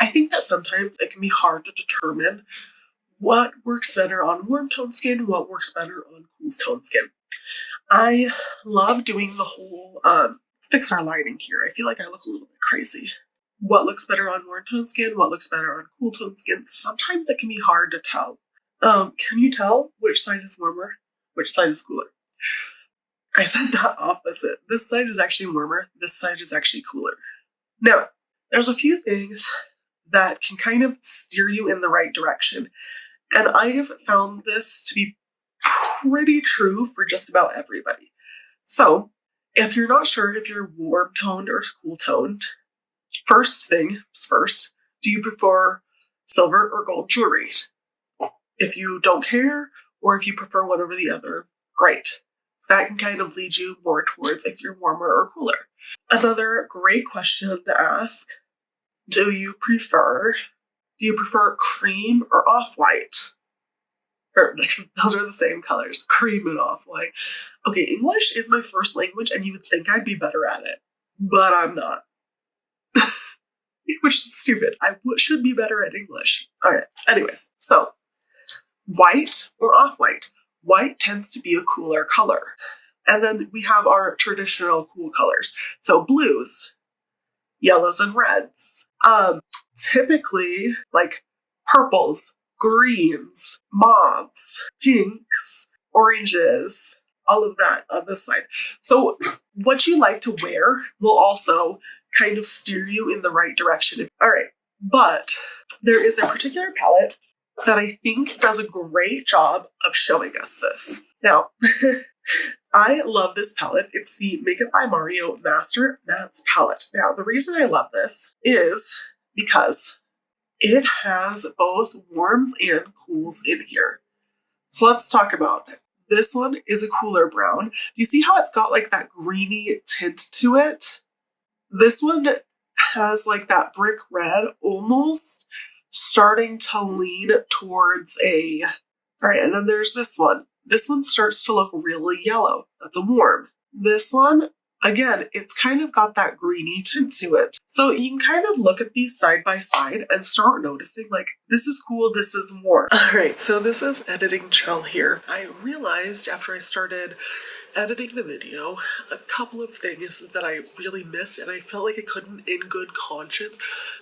I think that sometimes it can be hard to determine what works better on warm tone skin, what works better on cool tone skin. I love doing the whole, let's fix our lighting here. I feel like I look a little bit crazy. What looks better on warm tone skin, what looks better on cool tone skin. Sometimes it can be hard to tell. Can you tell which side is warmer, which side is cooler? I said the opposite. This side is actually warmer, this side is actually cooler. Now, there's a few things that can kind of steer you in the right direction. And I have found this to be pretty true for just about everybody. So, if you're not sure if you're warm toned or cool toned, first thing first, do you prefer silver or gold jewelry? If you don't care, or if you prefer one over the other, great. That can kind of lead you more towards if you're warmer or cooler. Another great question to ask, do you prefer cream or off-white? Or those are the same colors, cream and off-white. Okay, English is my first language and you would think I'd be better at it, but I'm not. Which is stupid. I should be better at English. Alright, anyways, so white or off-white? White tends to be a cooler color. And then we have our traditional cool colors. So blues, yellows and reds. Typically like purples, greens, mauves, pinks, oranges, all of that on this side. So what you like to wear will also kind of steer you in the right direction. All right, but there is a particular palette that I think does a great job of showing us this. Now, I love this palette. It's the Makeup by Mario Master Mattes palette. Now, the reason I love this is because it has both warms and cools in here. So let's talk about it. This one is a cooler brown. Do you see how it's got like that greeny tint to it? This one has like that brick red, almost starting to lean towards a... All right, and then there's this one. This one starts to look really yellow. That's a warm. This one, again, it's kind of got that greeny tint to it. So you can kind of look at these side by side and start noticing like, this is cool, this is warm. All right, so this is editing Chell here. I realized after I started editing the video, a couple of things that I really missed, and I felt like I couldn't in good conscience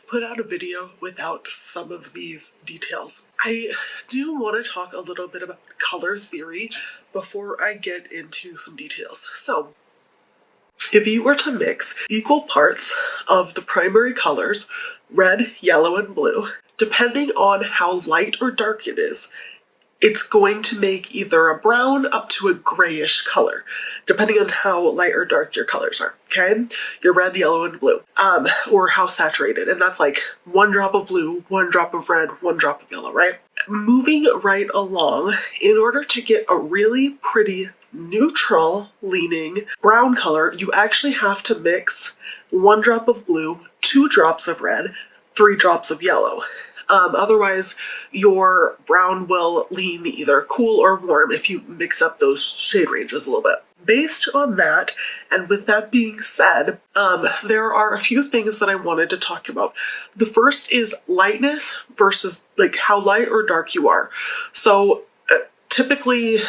put out a video without some of these details. I do want to talk a little bit about color theory before I get into some details. So, if you were to mix equal parts of the primary colors, red, yellow, and blue, depending on how light or dark it is, it's going to make either a brown up to a grayish color, depending on how light or dark your colors are, okay? Your red, yellow, and blue, or how saturated, and that's like 1 drop of blue, 1 drop of red, 1 drop of yellow, right? Moving right along, in order to get a really pretty neutral leaning brown color, you actually have to mix 1 drop of blue, 2 drops of red, 3 drops of yellow. Otherwise, your brown will lean either cool or warm if you mix up those shade ranges a little bit. Based on that, and with that being said, there are a few things that I wanted to talk about. The first is lightness versus like how light or dark you are. So typically,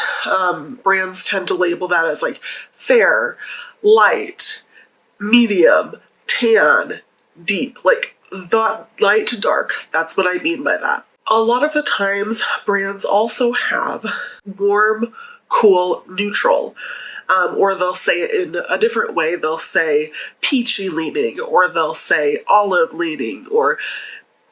brands tend to label that as like fair, light, medium, tan, deep, like that light to dark. That's what I mean by that. A lot of the times, brands also have warm, cool, neutral. Or they'll say it in a different way. They'll say peachy leaning, or they'll say olive leaning, or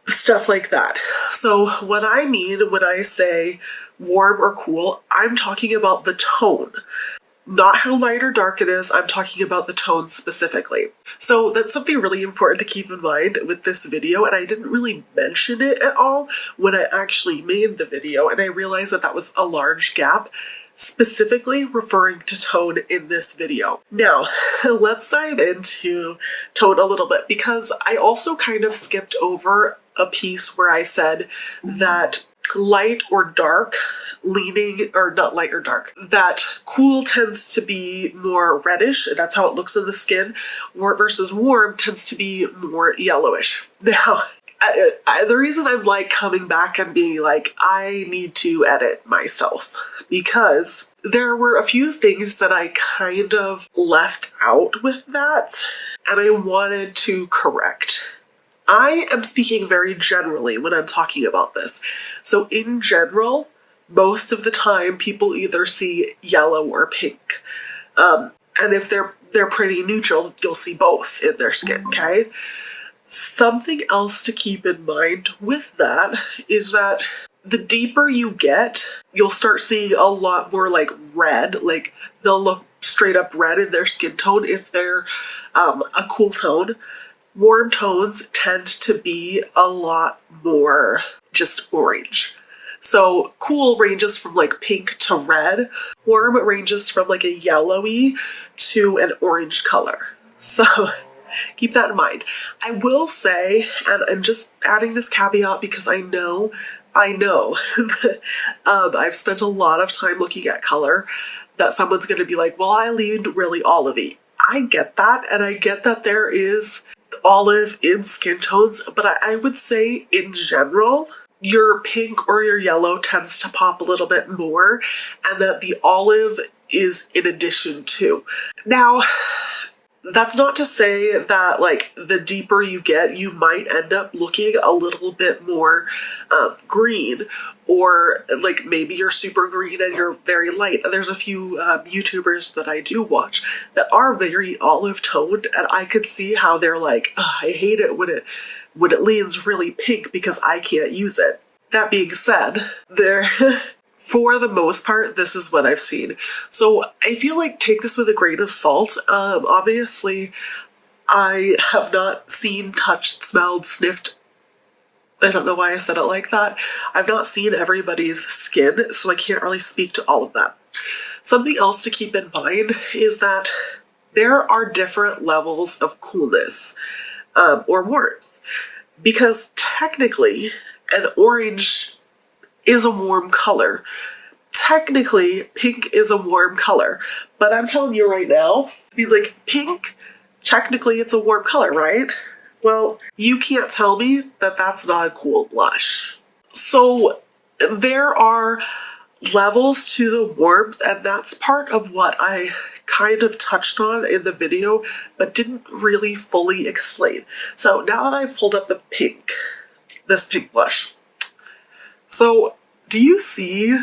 stuff like that. So what I mean when I say warm or cool, I'm talking about the tone. Not how light or dark it is, I'm talking about the tone specifically. So that's something really important to keep in mind with this video, and I didn't really mention it at all when I actually made the video, and I realized that that was a large gap, specifically referring to tone in this video. Now, let's dive into tone a little bit, because I also kind of skipped over a piece where I said that light or dark leaning, or not light or dark, that cool tends to be more reddish, and that's how it looks on the skin, versus warm tends to be more yellowish. Now, the reason I'm like coming back and being like, I need to edit myself, because there were a few things that I kind of left out with that, and I wanted to correct. I am speaking very generally when I'm talking about this. So in general, most of the time people either see yellow or pink. And if they're pretty neutral, you'll see both in their skin, okay? Something else to keep in mind with that is that the deeper you get, you'll start seeing a lot more like red, like they'll look straight up red in their skin tone if they're a cool tone. Warm tones tend to be a lot more just orange. So cool ranges from like pink to red. Warm ranges from like a yellowy to an orange color. So keep that in mind. I will say, and I'm just adding this caveat because I know, I've spent a lot of time looking at color, that someone's going to be like, well, I leaned really olivey. I get that, and I get that there is olive in skin tones, but I would say in general, your pink or your yellow tends to pop a little bit more, and that the olive is in addition to. Now, that's not to say that like the deeper you get, you might end up looking a little bit more green, or like maybe you're super green and you're very light. There's a few YouTubers that I do watch that are very olive toned, and I could see how they're like, I hate it when it leans really pink because I can't use it. That being said, for the most part, this is what I've seen. So I feel like take this with a grain of salt. Obviously, I have not seen, touched, smelled, sniffed. I don't know why I said it like that. I've not seen everybody's skin, so I can't really speak to all of that. Something else to keep in mind is that there are different levels of coolness or warmth. Because technically, an orange is a warm color. Technically, pink is a warm color. But I'm telling you right now, I mean, like, pink, technically it's a warm color, right? Well, you can't tell me that that's not a cool blush. So there are levels to the warmth, and that's part of what I kind of touched on in the video, but didn't really fully explain. So now that I've pulled up this pink blush. So do you see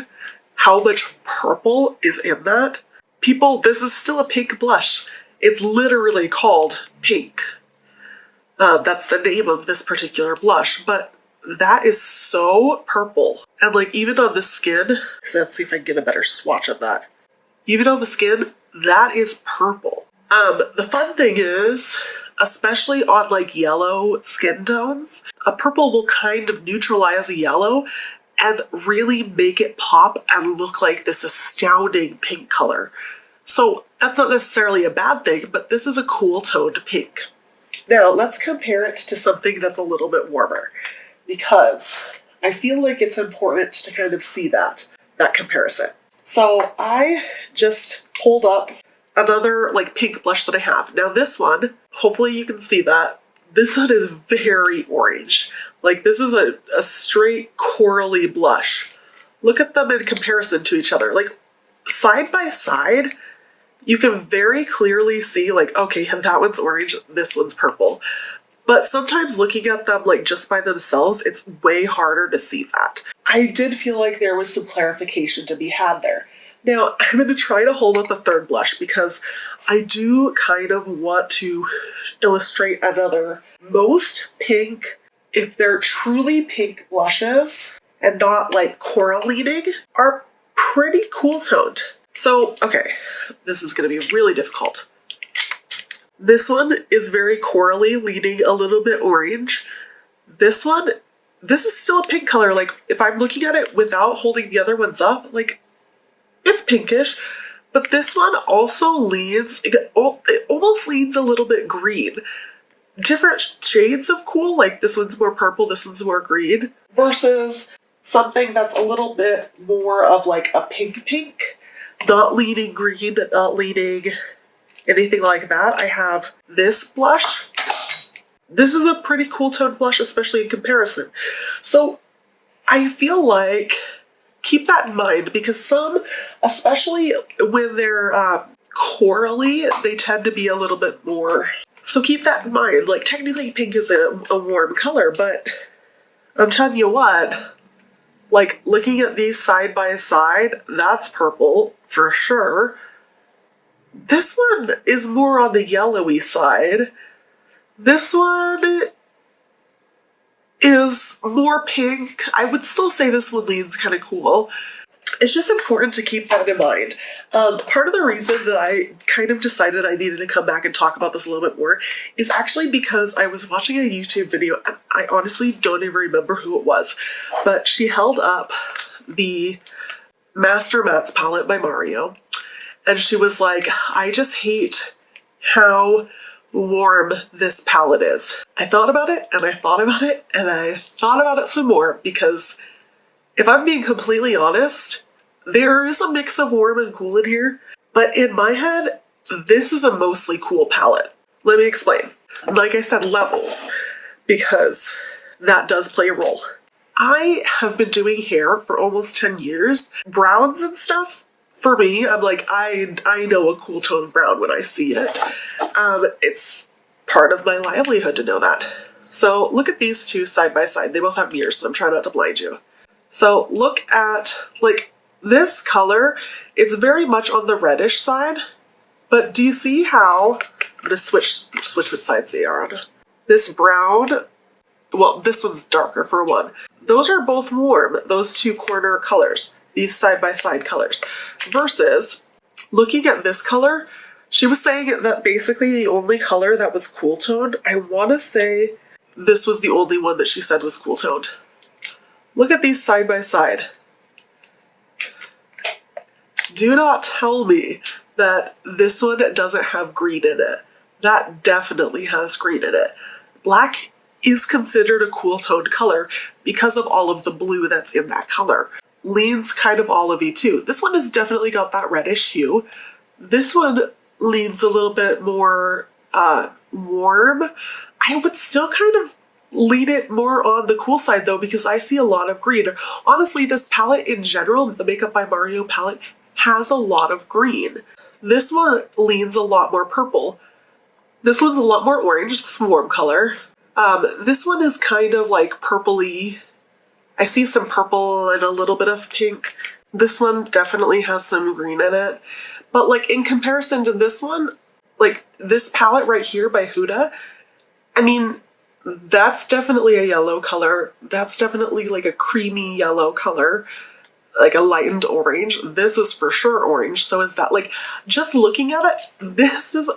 how much purple is in that? People, this is still a pink blush. It's literally called pink. That's the name of this particular blush, but that is so purple. And like even on the skin, so let's see if I can get a better swatch of that. Even on the skin, that is purple. The fun thing is, especially on like yellow skin tones, a purple will kind of neutralize a yellow and really make it pop and look like this astounding pink color. So that's not necessarily a bad thing, but this is a cool toned pink. Now let's compare it to something that's a little bit warmer, because I feel like it's important to kind of see that comparison. So I just pulled up another like pink blush that I have. Now this one, hopefully you can see that. This one is very orange. Like this is a straight corally blush. Look at them in comparison to each other. Like side by side, you can very clearly see like, okay, that one's orange, this one's purple. But sometimes looking at them like just by themselves, it's way harder to see that. I did feel like there was some clarification to be had there. Now, I'm going to try to hold up a third blush because I do kind of want to illustrate another. Most pink, if they're truly pink blushes and not like coral leaning, are pretty cool toned. So, okay, this is going to be really difficult. This one is very corally, leaning a little bit orange. This one, this is still a pink color. Like, if I'm looking at it without holding the other ones up, like, it's pinkish. But this one also leans, it almost leans a little bit green. Different shades of cool, like this one's more purple, this one's more green, versus something that's a little bit more of like a pink, not leaning green, not leaning anything like that. I have this blush, this is a pretty cool toned blush, especially in comparison. So I feel like keep that in mind, because some, especially when they're corally, they tend to be a little bit more. So keep that in mind. Like, technically pink is a warm color, but I'm telling you what, like, looking at these side by side, that's purple for sure. This one is more on the yellowy side. This one is more pink. I would still say this one leans kind of cool. It's just important to keep that in mind. Part of the reason that I kind of decided I needed to come back and talk about this a little bit more is actually because I was watching a YouTube video, and I honestly don't even remember who it was, but she held up the Master Mats palette by Mario, and she was like, I just hate how warm this palette is. I thought about it, and I thought about it, and I thought about it some more, because if I'm being completely honest, there is a mix of warm and cool in here, but in my head, this is a mostly cool palette. Let me explain. Like I said, levels, because that does play a role. I have been doing hair for almost 10 years. Browns and stuff, for me, I'm like, I know a cool tone brown when I see it. It's part of my livelihood to know that. So look at these two side by side. They both have mirrors, so I'm trying not to blind you. So look at, like, this color, it's very much on the reddish side, but do you see how, switch which sides they are on. This brown, well, this one's darker for one. Those are both warm, those two corner colors, these side by side colors, versus looking at this color, she was saying that basically the only color that was cool toned, I want to say this was the only one that she said was cool toned. Look at these side by side. Do not tell me that this one doesn't have green in it. That definitely has green in it. Black is considered a cool toned color because of all of the blue that's in that color. Leans kind of olivey too. This one has definitely got that reddish hue. This one leans a little bit more warm. I would still kind of lean it more on the cool side though, because I see a lot of green. Honestly, this palette in general, the Makeup by Mario palette, has a lot of green. This one leans a lot more purple. This one's a lot more orange, this warm color. This one is kind of like purpley. I see some purple and a little bit of pink. This one definitely has some green in it. But like in comparison to this one, like this palette right here by Huda, I mean, that's definitely a yellow color. That's definitely like a creamy yellow color, like a lightened orange. This is for sure orange. So is that. Like, just looking at it, this is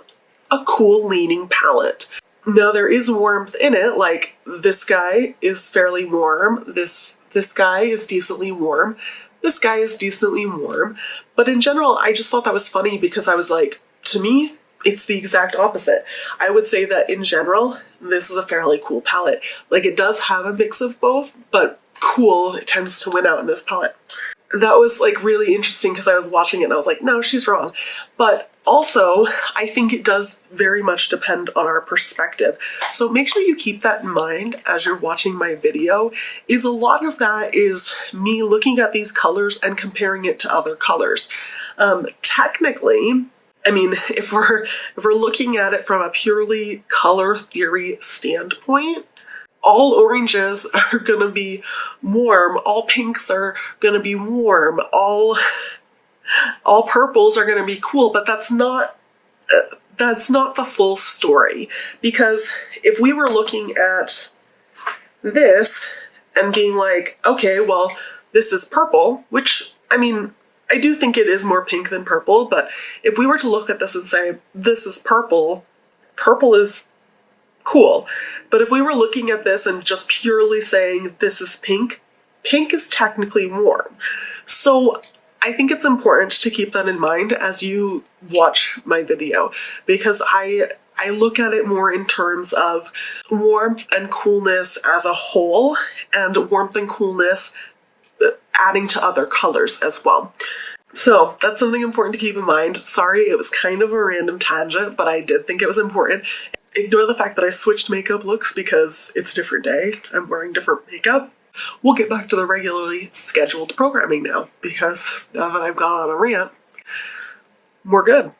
a cool leaning palette. Now there is warmth in it. Like, this guy is fairly warm. This guy is decently warm. This guy is decently warm. But in general, I just thought that was funny because I was like, to me, it's the exact opposite. I would say that in general, this is a fairly cool palette. Like, it does have a mix of both, but cool, it tends to win out in this palette. That was like really interesting because I was watching it and I was like, no, she's wrong. But also, I think it does very much depend on our perspective. So make sure you keep that in mind as you're watching my video, is a lot of that is me looking at these colors and comparing it to other colors. Technically, I mean, if we're looking at it from a purely color theory standpoint, all oranges are gonna be warm, all pinks are gonna be warm, all purples are gonna be cool, but that's not the full story. Because if we were looking at this and being like, okay, well, this is purple, which, I mean, I do think it is more pink than purple, but if we were to look at this and say, this is purple, purple is cool. But if we were looking at this and just purely saying this is pink, pink is technically warm. So I think it's important to keep that in mind as you watch my video, because I look at it more in terms of warmth and coolness as a whole, and warmth and coolness adding to other colors as well. So that's something important to keep in mind. Sorry, it was kind of a random tangent, but I did think it was important. Ignore the fact that I switched makeup looks because it's a different day. I'm wearing different makeup. We'll get back to the regularly scheduled programming now because now that I've gone on a rant, we're good.